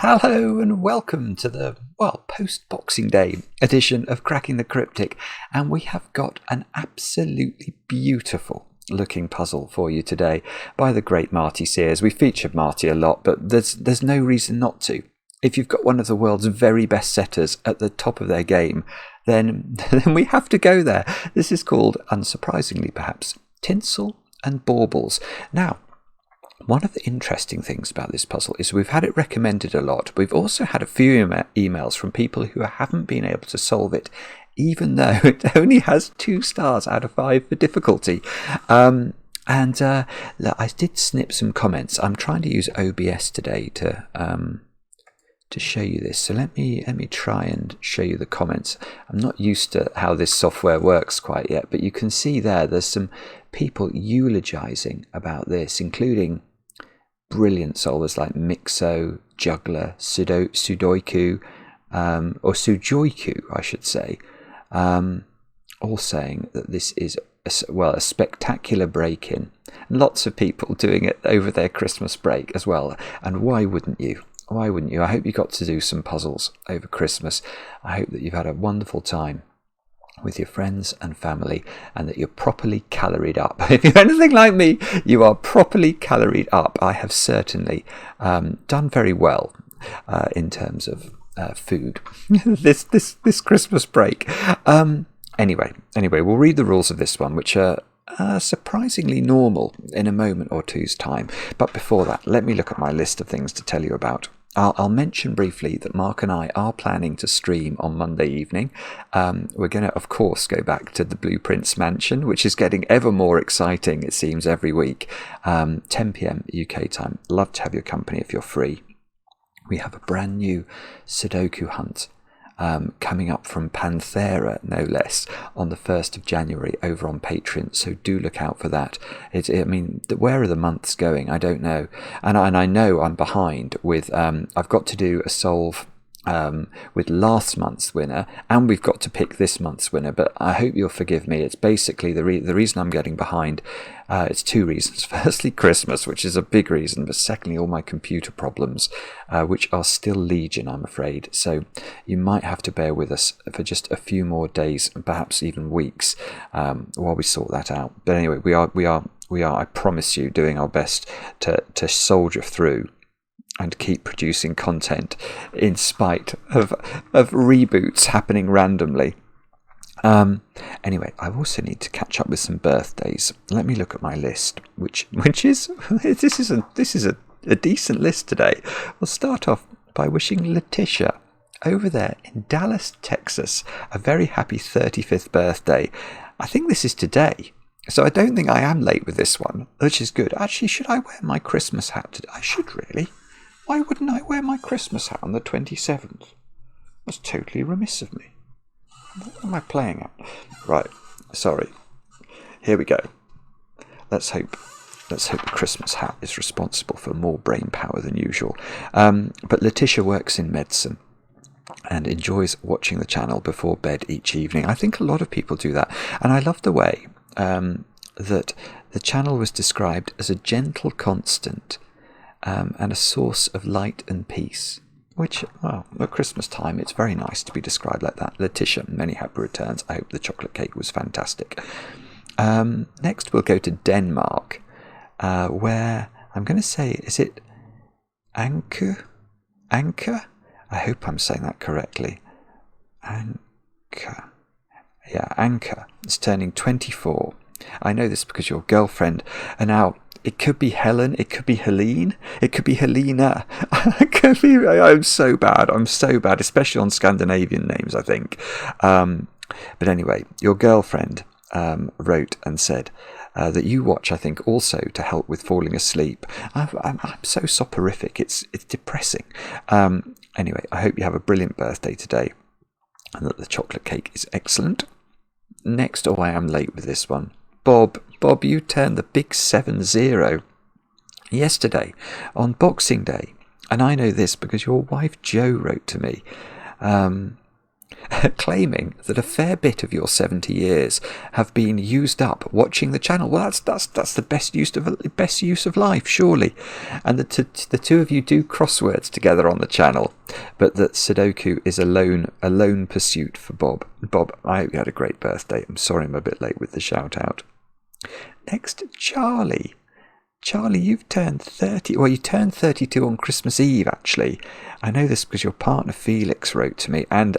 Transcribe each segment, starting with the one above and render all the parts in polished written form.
Hello and welcome to the, post-Boxing Day edition of Cracking the Cryptic. And we have got an absolutely beautiful looking puzzle for you today by the great Marty Sears. We featured Marty a lot, but there's no reason not to. If you've got one of the world's very best setters at the top of their game, then we have to go there. This is called, unsurprisingly perhaps, tinsel and baubles. Now, one of the interesting things about this puzzle is we've had it recommended a lot. We've also had a few emails from people who haven't been able to solve it, even though it only has 2 stars out of 5 for difficulty. Look, I did snip some comments. I'm trying to use OBS today to show you this. So let me try and show you the comments. I'm not used to how this software works quite yet, but you can see there's some people eulogizing about this, including brilliant solvers like Mixo, Juggler, Sudoku, or Sujoiku, I should say, all saying that this is a spectacular break-in. Lots of people doing it over their Christmas break as well, and why wouldn't you? Why wouldn't you? I hope you got to do some puzzles over Christmas. I hope that you've had a wonderful time with your friends and family, and that you're properly caloried up. If you're anything like me, you are properly caloried up. I have certainly done very well in terms of food this Christmas break. Anyway, we'll read the rules of this one, which are surprisingly normal, in a moment or two's time. But before that, let me look at my list of things to tell you about. I'll mention briefly that Mark and I are planning to stream on Monday evening. We're going to, of course, go back to the Blueprints Mansion, which is getting ever more exciting, it seems, every week. 10 p.m. UK time. Love to have your company if you're free. We have a brand new Sudoku hunt coming up from Pathera, no less, on the 1st of January over on Patreon, so do look out for that. Where are the months going? I don't know, and I know I'm behind with I've got to do a solve with last month's winner, and we've got to pick this month's winner, but I hope you'll forgive me. It's basically the reason I'm getting behind. It's 2 reasons. Firstly, Christmas, which is a big reason, but secondly, all my computer problems, which are still legion, I'm afraid. So you might have to bear with us for just a few more days, and perhaps even weeks, while we sort that out. But anyway, we are, I promise you, doing our best to soldier through and keep producing content in spite of reboots happening randomly. Anyway, I also need to catch up with some birthdays. Let me look at my list, which is this is a decent list today. We'll start off by wishing Letitia over there in Dallas, Texas, a very happy 35th birthday. I think this is today, so I don't think I am late with this one, which is good. Actually, should I wear my Christmas hat today? I should really. Why wouldn't I wear my Christmas hat on the 27th? That's totally remiss of me. What am I playing at? Right, sorry. Here we go. Let's hope the Christmas hat is responsible for more brain power than usual. But Letitia works in medicine and enjoys watching the channel before bed each evening. I think a lot of people do that. And I love the way that the channel was described as a gentle constant, and a source of light and peace, which, at Christmas time, it's very nice to be described like that. Letitia, many happy returns. I hope the chocolate cake was fantastic. Next, we'll go to Denmark, where I'm going to say, is it Anke? I hope I'm saying that correctly. Anke. Yeah, Anke is turning 24. I know this because your girlfriend, and now, it could be Helen, it could be Helene, it could be Helena. I'm so bad, especially on Scandinavian names, I think. But anyway, your girlfriend wrote and said that you watch, I think, also to help with falling asleep. I'm so soporific, it's depressing. Anyway, I hope you have a brilliant birthday today and that the chocolate cake is excellent. Next, I am late with this one. Bob, you turned the big 7-0 yesterday on Boxing Day. And I know this because your wife Jo wrote to me claiming that a fair bit of your 70 years have been used up watching the channel. Well, that's the best use of life, surely. And the two of you do crosswords together on the channel, but that Sudoku is a lone pursuit for Bob. Bob, I hope you had a great birthday. I'm sorry I'm a bit late with the shout out. Next, Charlie. Charlie, you've turned 30. Well, you turned 32 on Christmas Eve, actually. I know this because your partner Felix wrote to me and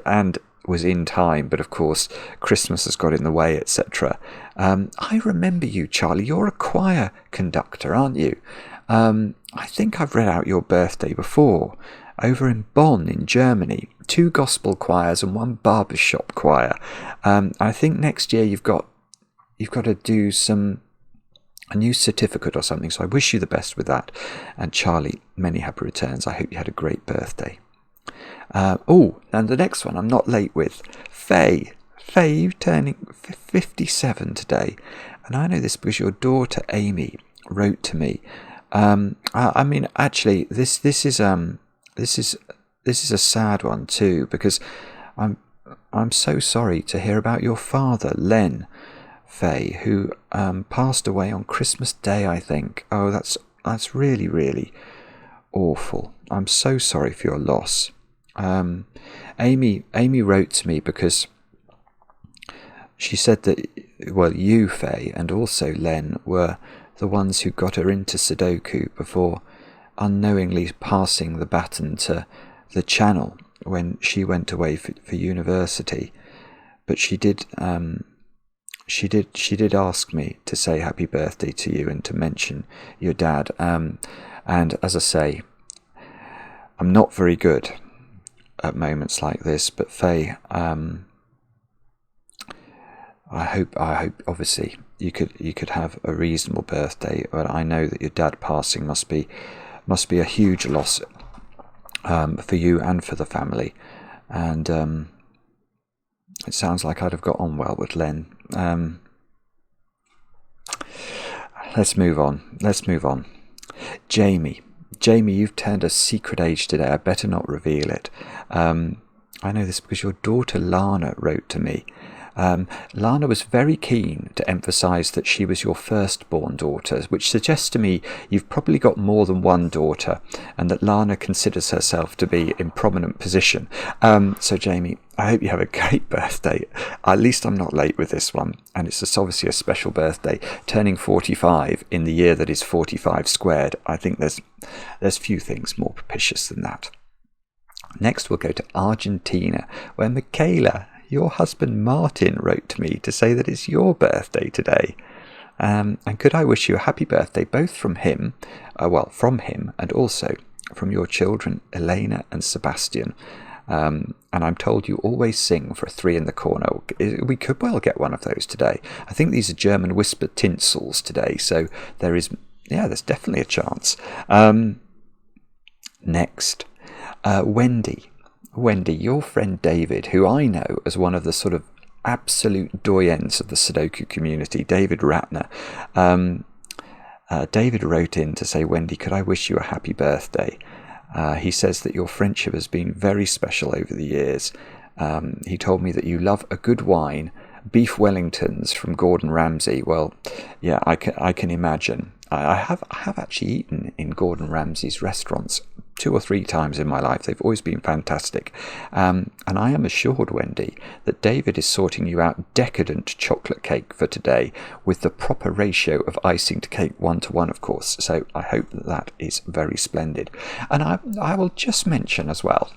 was in time, but of course Christmas has got in the way, etc. I remember you, Charlie. You're a choir conductor, aren't you? I think I've read out your birthday before, over in Bonn in Germany. 2 gospel choirs and 1 barbershop choir. I think next year you've got to do a new certificate or something, so I wish you the best with that. And Charlie, many happy returns. I hope you had a great birthday. And the next one I'm not late with. Faye, you're turning 57 today, and I know this because your daughter Amy wrote to me. I mean, actually, this is a sad one too, because I'm so sorry to hear about your father, Len, Faye, who passed away on Christmas Day, I think. Oh, that's really, really awful. I'm so sorry for your loss. Amy wrote to me because she said that, well, you, Faye, and also Len were the ones who got her into Sudoku before unknowingly passing the baton to the channel when she went away for university. But she did ask me to say happy birthday to you and to mention your dad. And as I say, I'm not very good at moments like this, but Faye, I hope obviously you could have a reasonable birthday. But I know that your dad passing must be a huge loss for you and for the family. And it sounds like I'd have got on well with Len. Let's move on. Jamie, you've turned a secret age today. I better not reveal it. I know this because your daughter Lana wrote to me. Lana was very keen to emphasise that she was your firstborn daughter, which suggests to me you've probably got more than one daughter, and that Lana considers herself to be in prominent position. So Jamie, I hope you have a great birthday. At least I'm not late with this one, and it's obviously a special birthday. Turning 45 in the year that is 45 squared, I think there's few things more propitious than that. Next we'll go to Argentina, where Michaela, your husband Martin, wrote to me to say that it's your birthday today. And could I wish you a happy birthday, both from him, and also from your children Elena and Sebastian. And I'm told you always sing for a 3 in the corner. We could well get one of those today. I think these are German whispered tinsels today, so there's definitely a chance. Next, Wendy, your friend David, who I know as one of the sort of absolute doyens of the Sudoku community, David Ratner. David wrote in to say, Wendy, could I wish you a happy birthday? He says that your friendship has been very special over the years. He told me that you love a good wine, beef Wellingtons from Gordon Ramsay. Well, yeah, I can imagine. I have actually eaten in Gordon Ramsay's restaurants 2 or 3 times in my life. They've always been fantastic. And I am assured, Wendy, that David is sorting you out decadent chocolate cake for today with the proper ratio of icing to cake 1-to-1, of course. So I hope that is very splendid. And I will just mention as well,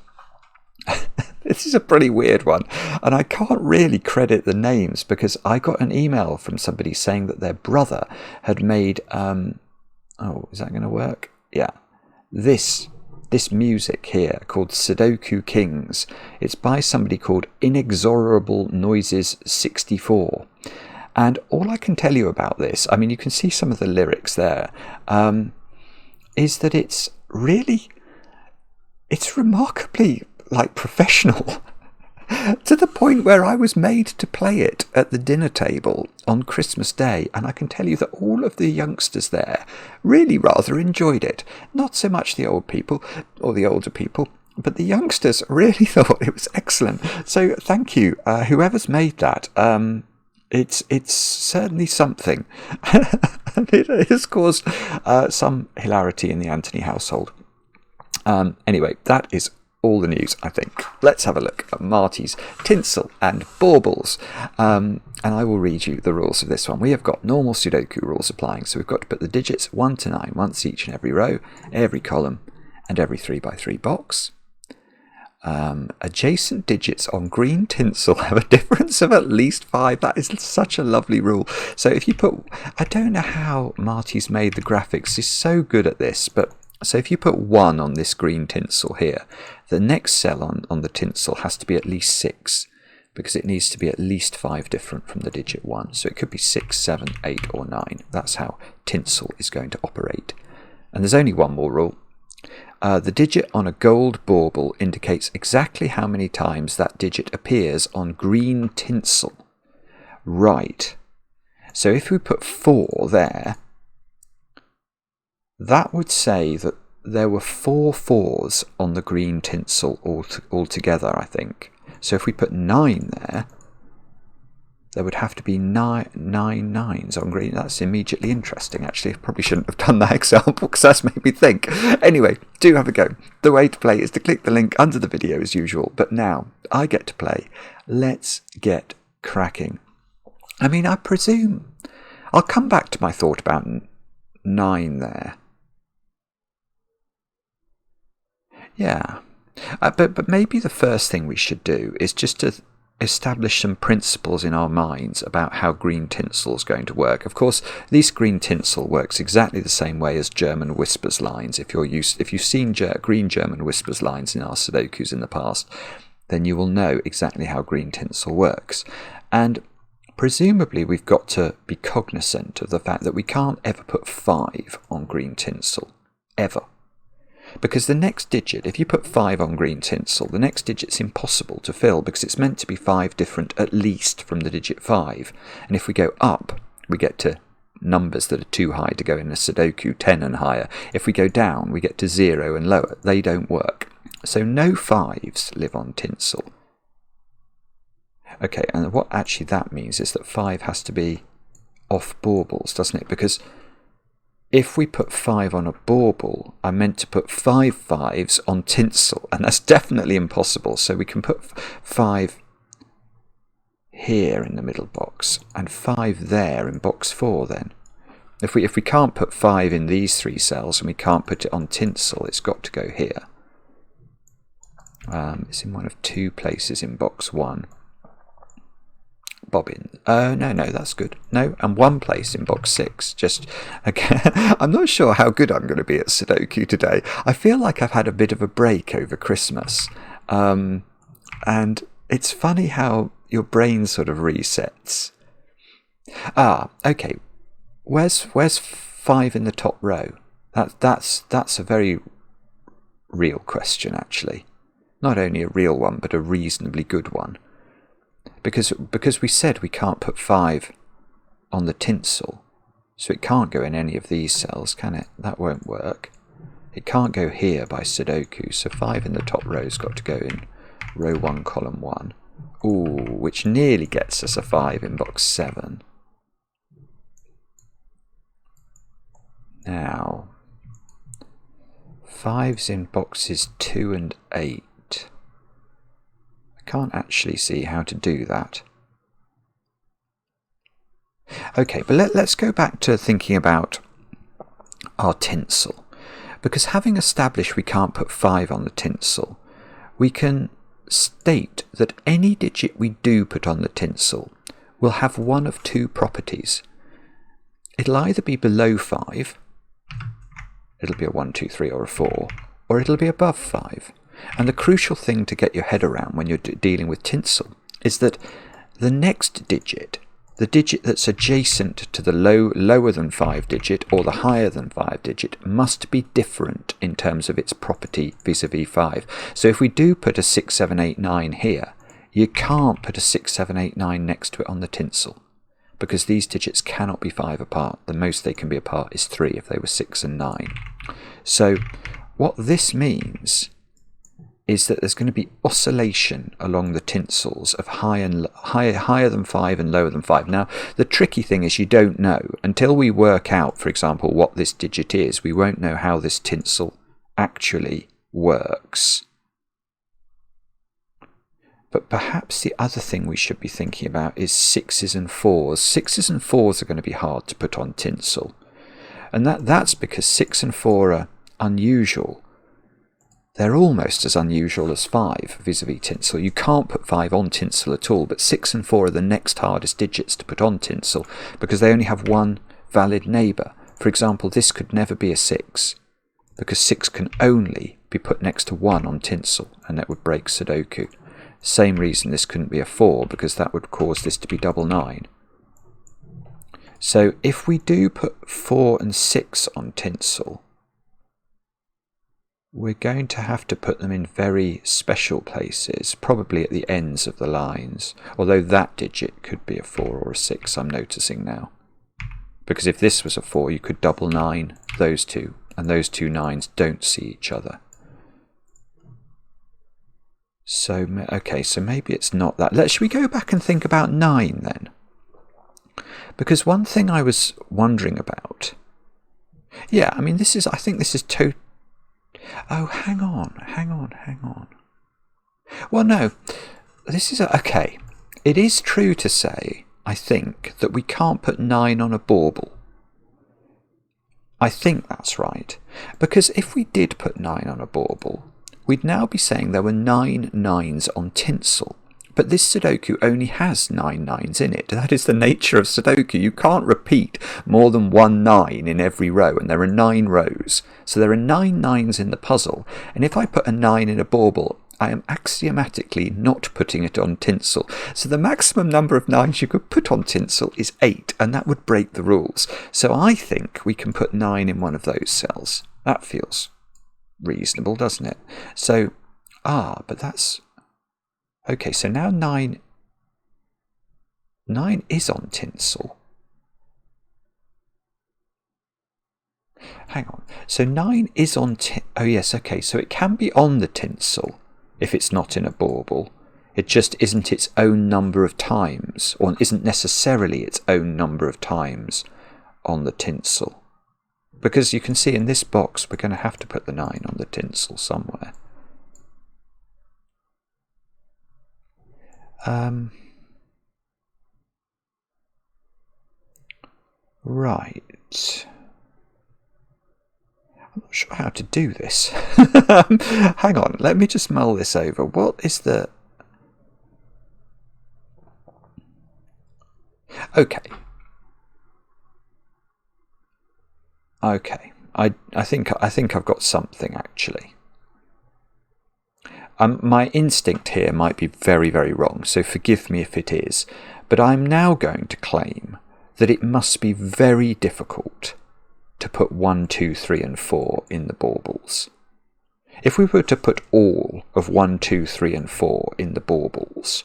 this is a pretty weird one, and I can't really credit the names because I got an email from somebody saying that their brother had made is that going to work? Yeah, this music here called Sudoku Kings. It's by somebody called Inexorable Noises 64, and all I can tell you about this, I mean, you can see some of the lyrics there, is that it's remarkably professional to the point where I was made to play it at the dinner table on Christmas Day, and I can tell you that all of the youngsters there really rather enjoyed it. Not so much the old people or the older people, but the youngsters really thought it was excellent. So thank you, whoever's made that. It's certainly something. And it has caused some hilarity in the Anthony household. Anyway, that is all the news, I think. Let's have a look at Marty's tinsel and baubles. And I will read you the rules of this one. We have got normal Sudoku rules applying. So we've got to put the digits 1 to 9 once each in every row, every column, and every 3x3 box. Adjacent digits on green tinsel have a difference of at least 5. That is such a lovely rule. So if you put, I don't know how Marty's made the graphics. He's so good at this, but so if you put 1 on this green tinsel here, the next cell on the tinsel has to be at least 6, because it needs to be at least 5 different from the digit 1. So it could be 6, 7, 8 or 9. That's how tinsel is going to operate. And there's only one more rule. The digit on a gold bauble indicates exactly how many times that digit appears on green tinsel. Right. So if we put 4 there, that would say that there were 4 4s on the green tinsel altogether, I think. So if we put 9 there, there would have to be 9 9s on green. That's immediately interesting, actually. I probably shouldn't have done that example because that's made me think. Anyway, do have a go. The way to play is to click the link under the video as usual. But now I get to play. Let's get cracking. I mean, I presume I'll come back to my thought about 9 there. Yeah. But maybe the first thing we should do is just to establish some principles in our minds about how green tinsel is going to work. Of course, this green tinsel works exactly the same way as German whispers lines. If you've seen green German whispers lines in our Sudokus in the past, then you will know exactly how green tinsel works. And presumably we've got to be cognizant of the fact that we can't ever put 5 on green tinsel. Ever. Because the next digit, if you put 5 on green tinsel, the next digit's impossible to fill because it's meant to be 5 different at least from the digit 5. And if we go up, we get to numbers that are too high to go in a Sudoku, 10 and higher. If we go down, we get to 0 and lower. They don't work. So no 5s live on tinsel. Okay, and what actually that means is that 5 has to be off baubles, doesn't it? Because if we put 5 on a bauble, I meant to put 5 5s on tinsel, and that's definitely impossible. So we can put 5 here in the middle box, and 5 there in box 4 then. If we can't put 5 in these 3 cells, and we can't put it on tinsel, it's got to go here. It's in one of 2 places in box 1. Bobbin. No, that's good. No, and 1 place in box 6. Just, again, I'm not sure how good I'm going to be at Sudoku today. I feel like I've had a bit of a break over Christmas. And it's funny how your brain sort of resets. Okay. Where's 5 in the top row? That's a very real question, actually. Not only a real one, but a reasonably good one. Because we said we can't put 5 on the tinsel, so it can't go in any of these cells, can it? That won't work. It can't go here by Sudoku, so 5 in the top row's got to go in row 1, column 1. Ooh, which nearly gets us a 5 in box 7. Now, 5's in boxes 2 and 8. Can't actually see how to do that. Okay, but let's go back to thinking about our tinsel. Because having established we can't put 5 on the tinsel, we can state that any digit we do put on the tinsel will have one of 2 properties. It'll either be below 5, it'll be a 1, 2, 3 or a 4, or it'll be above 5. And the crucial thing to get your head around when you're dealing with tinsel is that the next digit, the digit that's adjacent to the lower than 5 digit or the higher than 5 digit, must be different in terms of its property vis-a-vis 5. So if we do put a 6, 7, 8, 9 here, you can't put a 6, 7, 8, 9 next to it on the tinsel because these digits cannot be 5 apart. The most they can be apart is 3 if they were 6 and 9. So what this means is that there's going to be oscillation along the tinsels of higher than 5 and lower than 5. Now, the tricky thing is you don't know. Until we work out, for example, what this digit is, we won't know how this tinsel actually works. But perhaps the other thing we should be thinking about is 6s and 4s. 6s and 4s are going to be hard to put on tinsel. And that's because 6 and 4 are unusual. They're almost as unusual as 5 vis-a-vis tinsel. You can't put 5 on tinsel at all, but 6 and 4 are the next hardest digits to put on tinsel because they only have one valid neighbour. For example, this could never be a 6 because 6 can only be put next to 1 on tinsel, and that would break Sudoku. Same reason this couldn't be a 4 because that would cause this to be double 9. So if we do put 4 and 6 on tinsel, we're going to have to put them in very special places, probably at the ends of the lines, although that digit could be a 4 or a 6, I'm noticing now. Because if this was a 4, you could double 9 those two, and those two 9s don't see each other. So, okay, so maybe it's not that. Should we go back and think about 9 then? Because one thing I was wondering about... Yeah, I mean, I think this is Oh, hang on. Well, no, this is okay. It is true to say, I think, that we can't put 9 on a bauble. I think that's right. Because if we did put 9 on a bauble, we'd now be saying there were 9 9s on tinsel. But this Sudoku only has 9 9s in it. That is the nature of Sudoku. You can't repeat more than 1 9 in every row, and there are 9 rows. So there are 9 9s in the puzzle, and if I put a 9 in a bauble, I am axiomatically not putting it on tinsel. So the maximum number of 9s you could put on tinsel is 8, and that would break the rules. So I think we can put 9 in one of those cells. That feels reasonable, doesn't it? So, but that's... Okay, so now 9 is on tinsel. Hang on. So 9 is on oh yes, okay, so it can be on the tinsel if it's not in a bauble. It just isn't its own number of times, or isn't necessarily its own number of times on the tinsel. Because you can see in this box we're going to have to put the 9 on the tinsel somewhere. Right. I'm not sure how to do this. Hang on, let me just mull this over. What is the... Okay. I think I've got something actually. My instinct here might be very, very wrong, so forgive me if it is, but I'm now going to claim that it must be very difficult to put 1, 2, 3 and 4 in the baubles. If we were to put all of 1, 2, 3 and 4 in the baubles,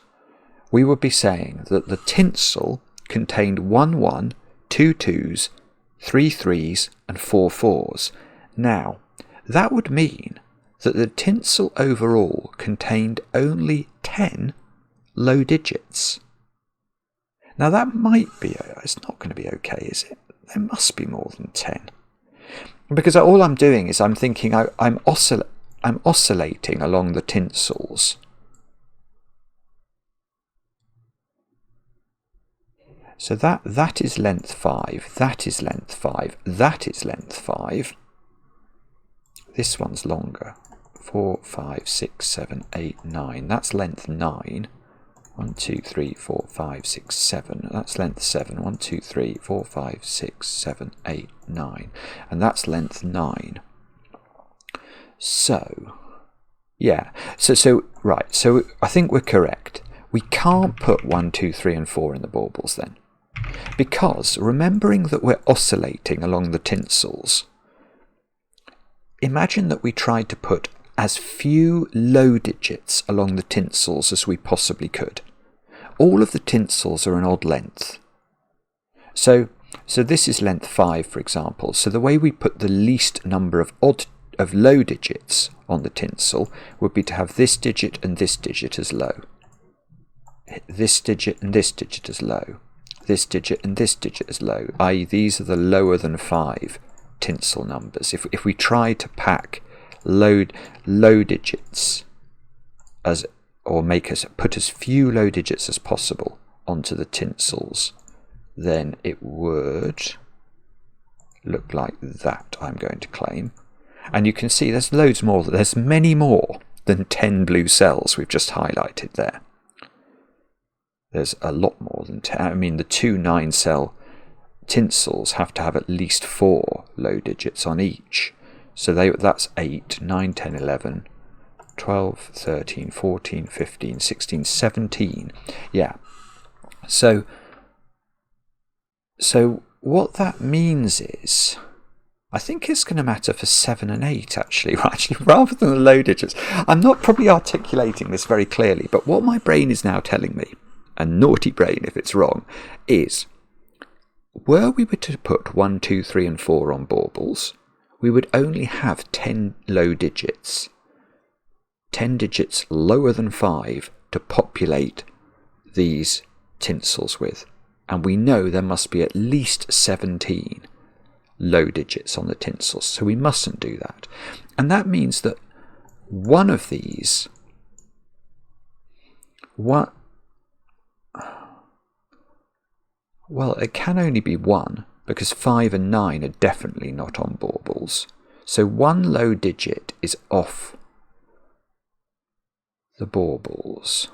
we would be saying that the tinsel contained 1 1, 2 2s, 3 3s and 4 4s. Now, that would mean that the tinsel overall contained only 10 low digits. Now that might be, it's not going to be okay, is it? There must be more than 10. Because all I'm doing is I'm thinking I'm oscillating along the tinsels. So that is length 5, that is length 5, that is length 5. This one's longer. 4, 5, 6, 7, 8, 9. That's length 9. 1, 2, 3, 4, 5, 6, 7. That's length 7. 1, 2, 3, 4, 5, 6, 7, 8, 9. And that's length 9. So, yeah. So right. So I think we're correct. We can't put 1, 2, 3 and 4 in the baubles then. Because, remembering that we're oscillating along the tinsels, imagine that we tried to put as few low digits along the tinsels as we possibly could. All of the tinsels are an odd length. So this is length 5, for example. So the way we put the least number of odd low digits on the tinsel would be to have this digit and this digit as low, this digit and this digit as low, this digit and this digit as low, i.e. these are the lower than 5 tinsel numbers. If we try to pack low digits or put as few low digits as possible onto the tinsels, then it would look like that, I'm going to claim. And you can see there's loads more. There's many more than 10 blue cells we've just highlighted there. There's a lot more than 10. I mean, the 2 9-cell tinsels have to have at least 4 low digits on each. So that's 8, 9, 10, 11, 12, 13, 14, 15, 16, 17. Yeah. So what that means is, I think it's going to matter for 7 and 8 actually, rather than the low digits. I'm not probably articulating this very clearly, but what my brain is now telling me, and naughty brain if it's wrong, is were we to put 1, 2, 3 and 4 on baubles, we would only have 10 low digits. 10 digits lower than 5 to populate these tinsels with. And we know there must be at least 17 low digits on the tinsels, so we mustn't do that. And that means that one of these, well, it can only be one, because 5 and 9 are definitely not on baubles. So one low digit is off the baubles,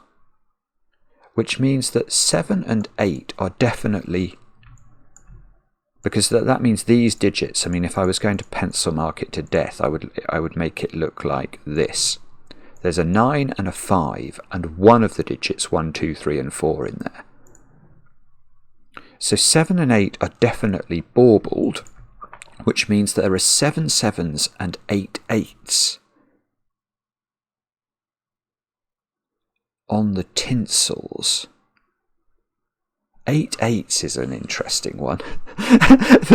which means that 7 and 8 are definitely, because that means these digits, I mean, if I was going to pencil mark it to death, I would make it look like this. There's a 9 and a 5, and one of the digits, 1, 2, 3 and 4 in there. So 7 and 8 are definitely baubled, which means there are 7 7s and 8 8s on the tinsels. 8 8s is an interesting one.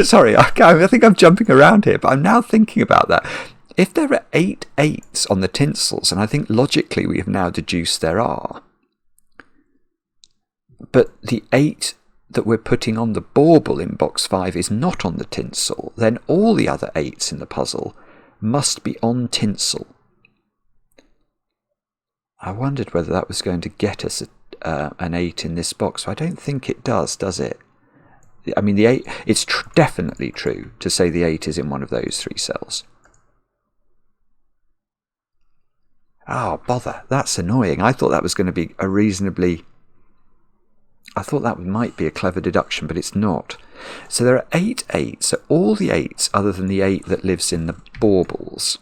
Sorry, I think I'm jumping around here, but I'm now thinking about that. If there are 8 8s on the tinsels, and I think logically we have now deduced there are, but the 8 that we're putting on the bauble in box 5 is not on the tinsel, then all the other 8s in the puzzle must be on tinsel. I wondered whether that was going to get us an 8 in this box. I don't think it does it? I mean, the 8, it's definitely true to say the 8 is in one of those 3 cells. Oh, bother, that's annoying. I thought that was going to be a reasonably... I thought that might be a clever deduction, but it's not. So there are 8 8s, so all the 8s other than the 8 that lives in the baubles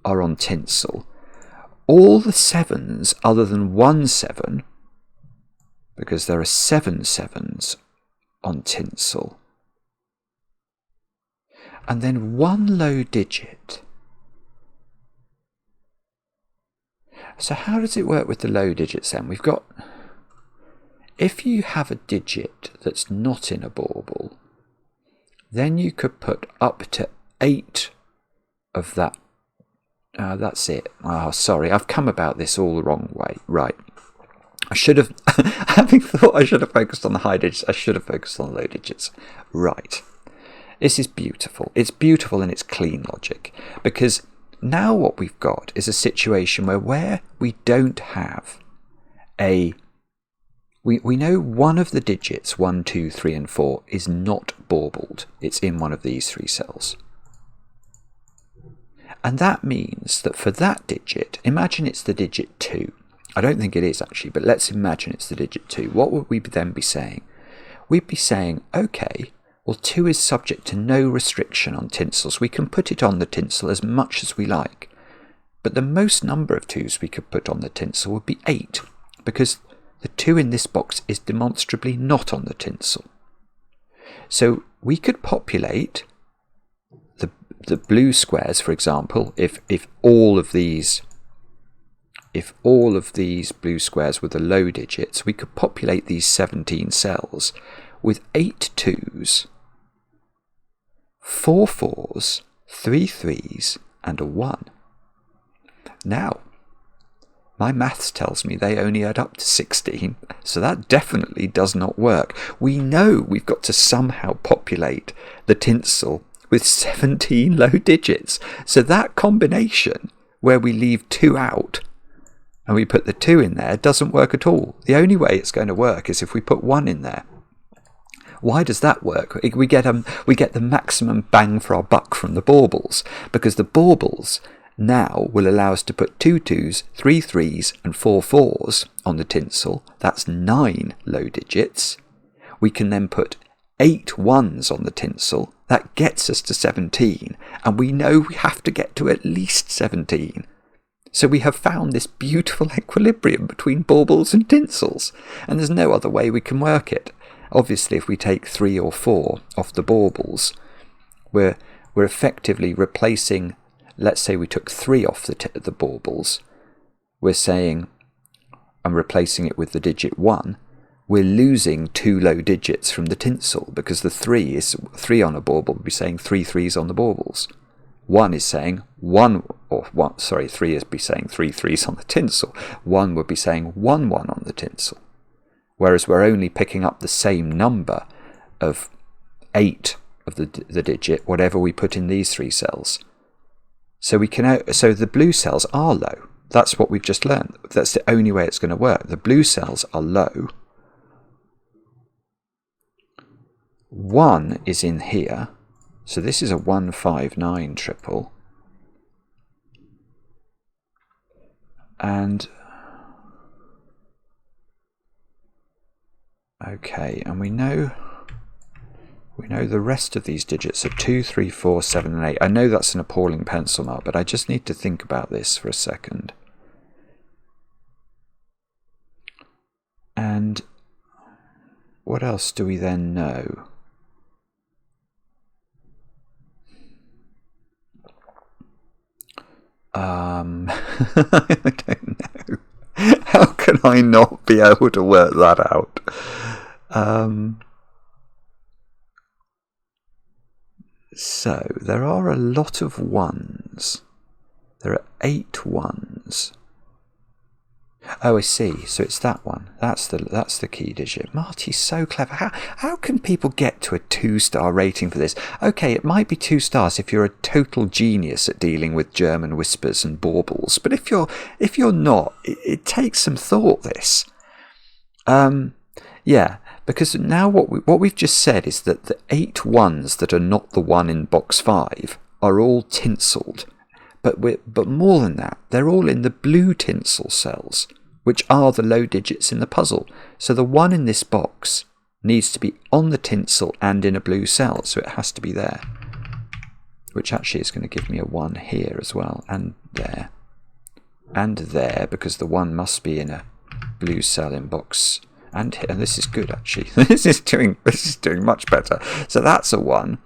are on tinsel. All the 7s other than 1 7, because there are 7 7s on tinsel, and then 1 low digit. So how does it work with the low digits then? We've got... If you have a digit that's not in a bauble, then you could put up to 8 of that. That's it. Oh, sorry, I've come about this all the wrong way. Right. I should have, having thought I should have focused on the high digits, I should have focused on the low digits. Right. This is beautiful. It's beautiful in its clean logic, because now what we've got is a situation where we don't have a... We know one of the digits, 1, 2, 3 and 4, is not baubled. It's in one of these 3 cells. And that means that for that digit, imagine it's the digit 2. I don't think it is actually, but let's imagine it's the digit 2. What would we then be saying? We'd be saying, okay, well 2 is subject to no restriction on tinsels. We can put it on the tinsel as much as we like. But the most number of 2s we could put on the tinsel would be 8, because the 2 in this box is demonstrably not on the tinsel. So we could populate the blue squares, for example, if all of these blue squares were the low digits, we could populate these 17 cells with 8 2s, 4 4s, 3 3s, and a 1. Now, my maths tells me they only add up to 16, so that definitely does not work. We know we've got to somehow populate the tinsel with 17 low digits. So that combination where we leave 2 out and we put the 2 in there doesn't work at all. The only way it's going to work is if we put 1 in there. Why does that work? We get the maximum bang for our buck from the baubles, because the baubles now will allow us to put 2 2s, 3 3s and 4 4s on the tinsel. That's 9 low digits. We can then put 8 1s on the tinsel. That gets us to 17, and we know we have to get to at least 17. So we have found this beautiful equilibrium between baubles and tinsels, and there's no other way we can work it. Obviously, if we take 3 or 4 off the baubles, we're effectively replacing. Let's say we took 3 off the baubles. We're saying, I'm replacing it with the digit 1. We're losing 2 low digits from the tinsel, because the 3 is 3 on a bauble would be saying 3 3s on the baubles. 1 is saying 3 is be saying 3 3s on the tinsel. 1 would be saying 1 1 on the tinsel. Whereas we're only picking up the same number of 8 of the digit, whatever we put in these 3 cells. So the blue cells are low. That's what we've just learned. That's the only way it's going to work. The blue cells are low. 1 is in here. So this is a 1 5 9 triple. And okay, and we know the rest of these digits are 2, 3, 4, 7 and 8. I know that's an appalling pencil mark, but I just need to think about this for a second. And what else do we then know? I don't know. How can I not be able to work that out? So there are a lot of 1s. There are 8 1s. Oh, I see. So it's that one. That's the key digit. Marty's so clever. How can people get to a 2-star rating for this? Okay, it might be 2 stars if you're a total genius at dealing with German whispers and baubles. But if you're not, it takes some thought. This, yeah. Because now what we've just said is that the 8 1s that are not the 1 in box 5 are all tinseled. But more than that, they're all in the blue tinsel cells, which are the low digits in the puzzle. So the 1 in this box needs to be on the tinsel and in a blue cell, so it has to be there. Which actually is going to give me a 1 here as well, and there. And there, because the 1 must be in a blue cell in box. And here, this is good actually. This is doing much better. So that's a 1.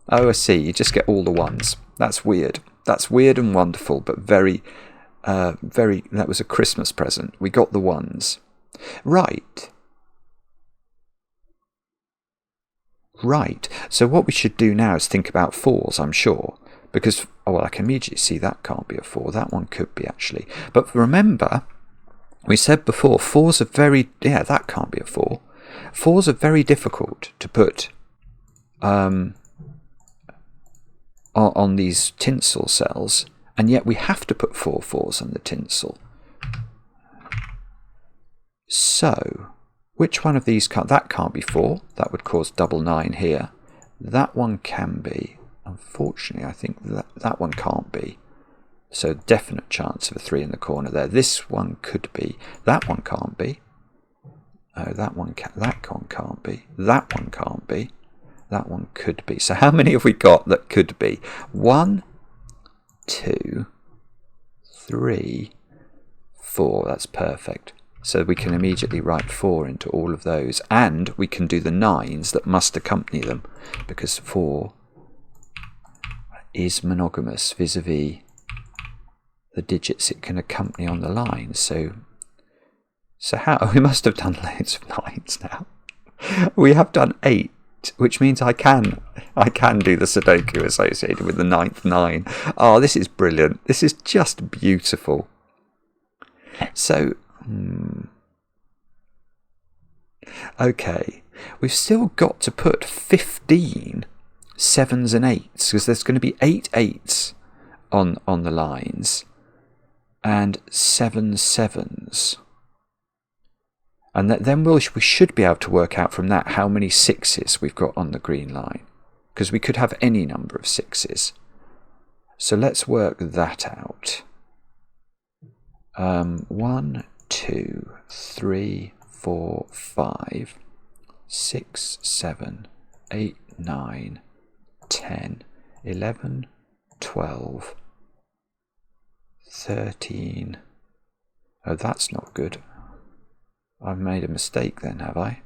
Oh, I see. You just get all the 1s. That's weird. That's weird and wonderful, but very. That was a Christmas present. We got the 1s. Right. Right. So what we should do now is think about 4s, I'm sure. Because, I can immediately see that can't be a 4. That one could be actually. But remember, we said before, 4s are very. Yeah, that can't be a 4. 4s are very difficult to put on these tinsel cells, and yet we have to put 4 4s on the tinsel. So, which one of these that can't be 4? That would cause double 9 here. That one can be. Unfortunately, I think that one can't be. So definite chance of a 3 in the corner there. This one could be. That one can't be. Oh, that one can't be. That one can't be. That one could be. So how many have we got that could be? 1, 2, 3, 4. That's perfect. So we can immediately write 4 into all of those. And we can do the 9s that must accompany them, because 4 is monogamous vis-a-vis the digits it can accompany on the line. So how? We must have done loads of 9s now. We have done 8 8, which means I can do the Sudoku associated with the 9th 9. Oh, this is brilliant. This is just beautiful. So, okay, we've still got to put 15 7s and 8s, because there's going to be 8 8s on the lines and 7 7s. And then we should be able to work out from that how many 6s we've got on the green line, because we could have any number of 6s. So let's work that out. 1, 2, 3, 4, 5, 6, 7, 8, 9, 10, 11, 12, 13. Oh, that's not good. I've made a mistake then, have I?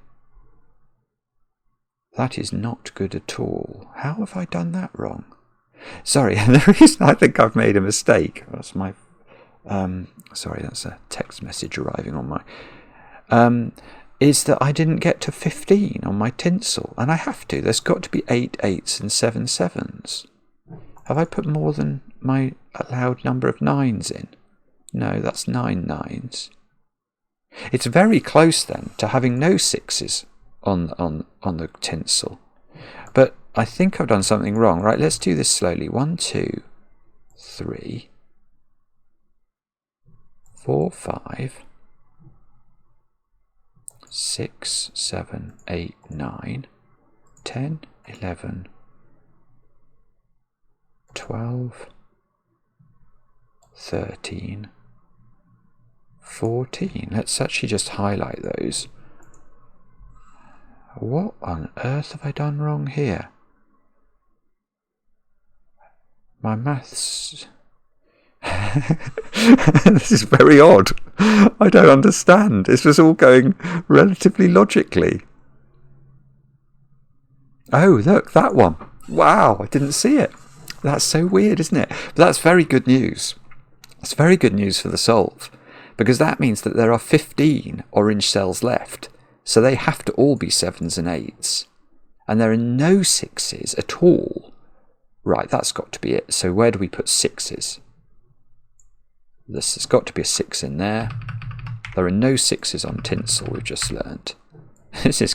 That is not good at all. How have I done that wrong? Sorry, the reason I think I've made a mistake, that's my... sorry, that's a text message arriving on my... is that I didn't get to 15 on my tinsel, and I have to. There's got to be 8 8s and 7 7s. Have I put more than my allowed number of 9s in? No, that's 9 9s. It's very close then to having no 6s on the tinsel. But I think I've done something wrong. Right, let's do this slowly. 1, 2, 3, 4, 5, 6, 7, 8, 9, 10, 11, 12, 13, 14. Let's actually just highlight those. What on earth have I done wrong here? My maths... This is very odd. I don't understand. This was all going relatively logically. Oh, look, that one. Wow, I didn't see it. That's so weird, isn't it? But that's very good news. That's very good news for the solve, because that means that there are 15 orange cells left, so they have to all be 7s and 8s. And there are no 6s at all. Right, that's got to be it. So where do we put 6s? This has got to be a 6 in there. There are no 6s on tinsel, we've just learnt. This is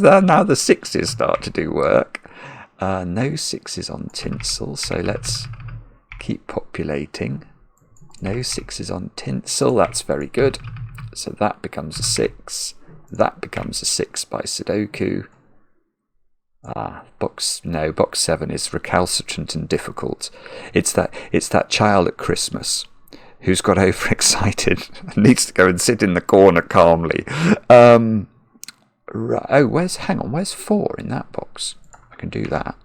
now the 6s start to do work. No 6s on tinsel, so let's keep populating. No 6s on tinsel, that's very good. So that becomes a 6. That becomes a 6 by Sudoku. Box 7 is recalcitrant and difficult. It's that child at Christmas who's got overexcited and needs to go and sit in the corner calmly. Right. Oh, where's 4 in that box? I can do that.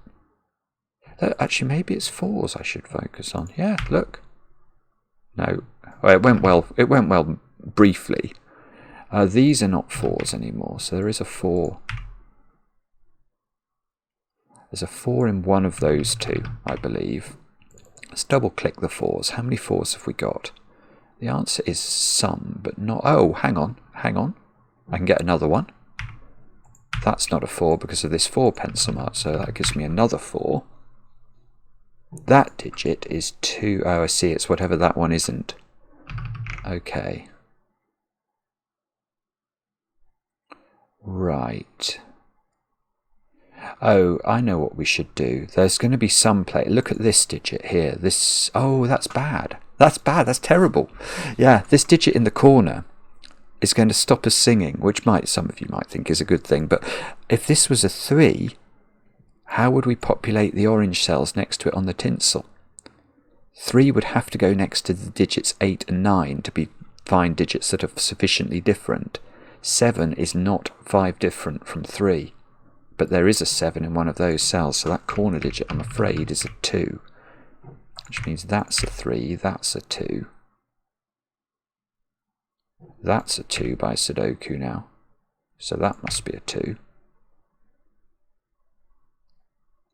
Actually, maybe it's 4s I should focus on. Yeah, look. No. Well, it went well. It went well briefly. These are not 4s anymore, so there is a 4. There's a 4 in one of those two, I believe. Let's double click the 4s. How many 4s have we got? The answer is some, but not... Oh, hang on. I can get another one. That's not a 4 because of this 4 pencil mark, so that gives me another 4. That digit is 2. Oh, I see. It's whatever that one isn't. Okay. Right. Oh, I know what we should do. There's going to be some play. Look at this digit here. This. Oh, that's bad. That's bad. That's terrible. Yeah, this digit in the corner is going to stop us singing, which some of you might think is a good thing. But if this was a 3, how would we populate the orange cells next to it on the tinsel? 3 would have to go next to the digits 8 and 9 to find digits that are sufficiently different. 7 is not 5 different from 3. But there is a 7 in one of those cells, so that corner digit, I'm afraid, is a 2. Which means that's a 3, that's a 2. That's a 2 by Sudoku now. So that must be a 2.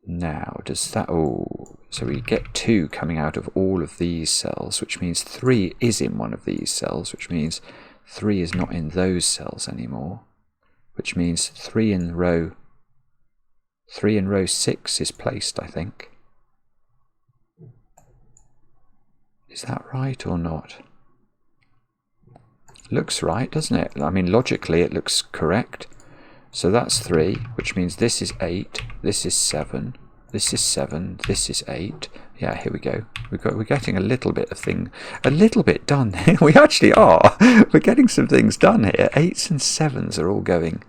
Now, does that... Oh, so we get 2 coming out of all of these cells, which means 3 is in one of these cells, which means 3 is not in those cells anymore. Which means 3 in the row... 3 in row 6 is placed, I think. Is that right or not? Looks right, doesn't it? I mean, logically it looks correct. So that's 3, which means this is 8, this is 7, this is 7, this is 8. Yeah, here we go. We're getting a little bit done. We actually are. We're getting some things done here. 8s and 7s are all going.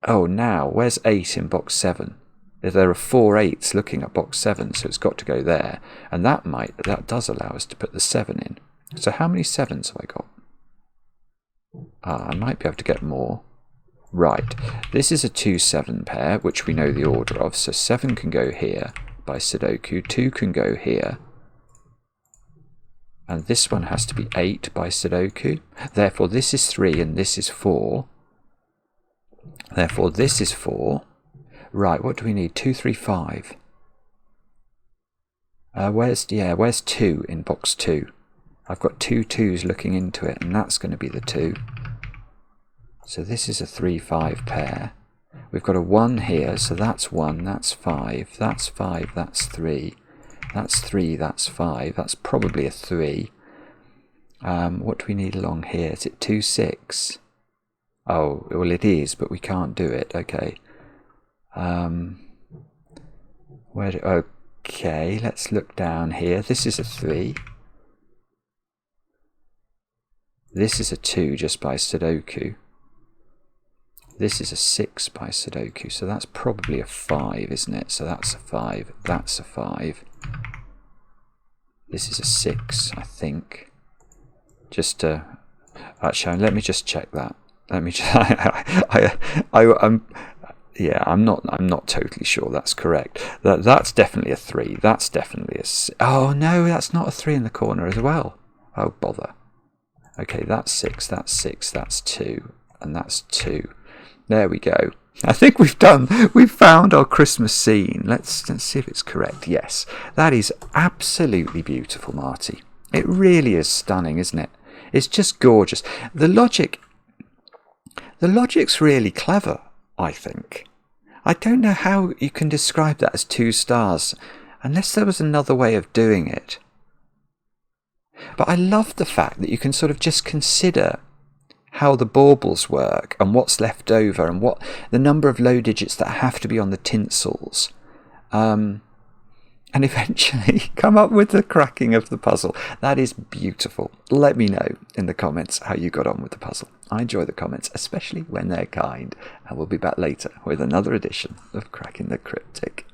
Oh, now, where's 8 in box 7? There are 4 8s looking at box 7, so it's got to go there. And that does allow us to put the 7 in. So how many 7s have I got? I might be able to get more. Right, this is a 2-7 pair, which we know the order of. So 7 can go here by Sudoku, 2 can go here. And this one has to be 8 by Sudoku. Therefore, this is 3 and this is 4. Therefore, this is 4. Right, what do we need? 2, 3, 5. Where's 2 in box 2? I've got 2 2s looking into it, and that's going to be the 2. So this is a 3-5 pair. We've got a 1 here, so that's 1, that's 5, that's 5, that's 3, that's 3, that's 5, that's probably a 3. What do we need along here? Is it 2, 6? Oh, well it is, but we can't do it. Okay. Okay, let's look down here. This is a 3. This is a 2 just by Sudoku. This is a 6 by Sudoku, so that's probably a 5, isn't it? So that's a 5, that's a 5. This is a 6, I think. Actually, let me just check that. Let me just, I'm not totally sure that's correct. That's definitely a 3. That's definitely a 6. Oh no, that's not a 3 in the corner as well. Oh bother. Okay, that's 6, that's 6, that's 2, and that's 2. There we go. I think we've found our Christmas scene. Let's see if it's correct. Yes, that is absolutely beautiful, Marty. It really is stunning, isn't it? It's just gorgeous. The logic's really clever, I think. I don't know how you can describe that as 2 stars, unless there was another way of doing it. But I love the fact that you can sort of just consider how the baubles work and what's left over and what the number of low digits that have to be on the tinsels, and eventually come up with the cracking of the puzzle. That is beautiful. Let me know in the comments how you got on with the puzzle. I enjoy the comments, especially when they're kind, and we'll be back later with another edition of Cracking the Cryptic.